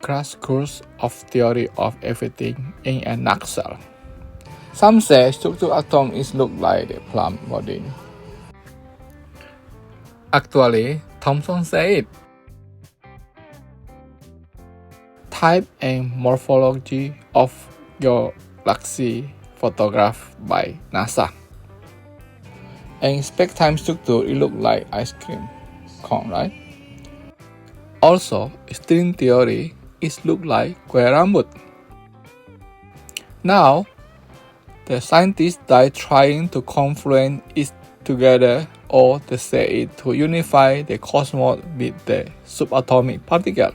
crash course of theory of everything in a nutshell. Some say structure atom is look like the plum pudding. Actually, Thomson said, type and morphology of galaxy photographed by NASA. And spectrum structure, it look like ice cream cone, right? Also, string theory is look like kue rambut. Now, the scientists die trying to confluence it together, or they say it to unify the cosmos with the subatomic particle.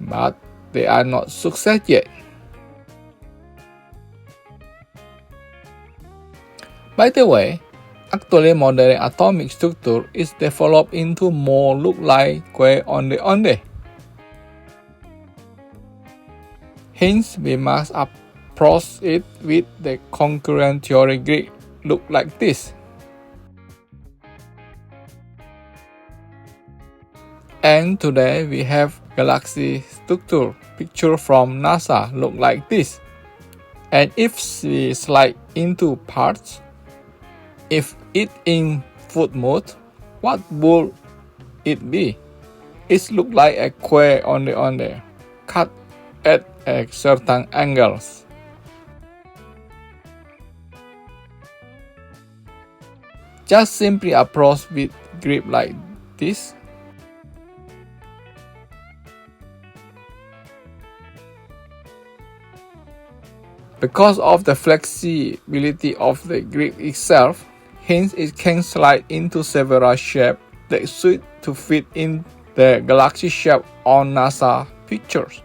But they are not success yet. By the way, actually modern atomic structure is developed into more look like kue onde-onde. Hence, we must approach it with the concurrent theory grid look like this. And today we have galaxy structure picture from NASA look like this. And if we slide into parts, if it in foot mode, what would it be? It look like a kue onde-onde cut at a certain angles. Just simply approach with grip like this. Because of the flexibility of the grip itself, hence it can slide into several shapes that suit to fit in the galaxy shape on NASA pictures.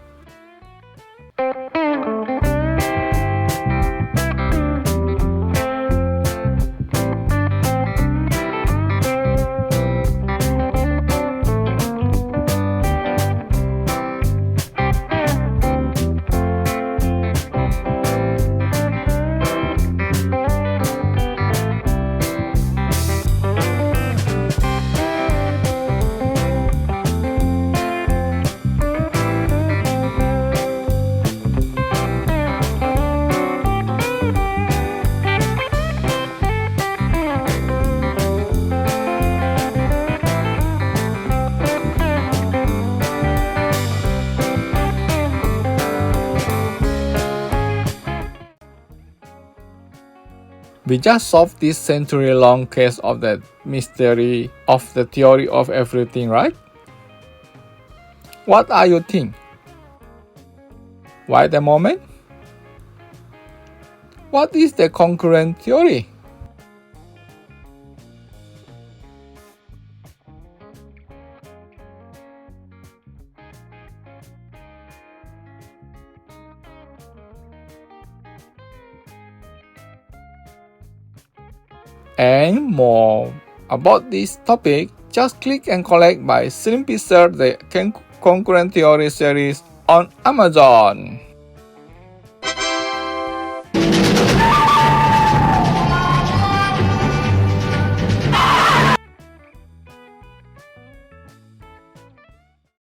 We just solved this century-long case of the mystery of the theory of everything, right? What are you think? Why the moment? What is the concurrent theory? And more about this topic, just click and collect by simply search the concurrent theory series on Amazon.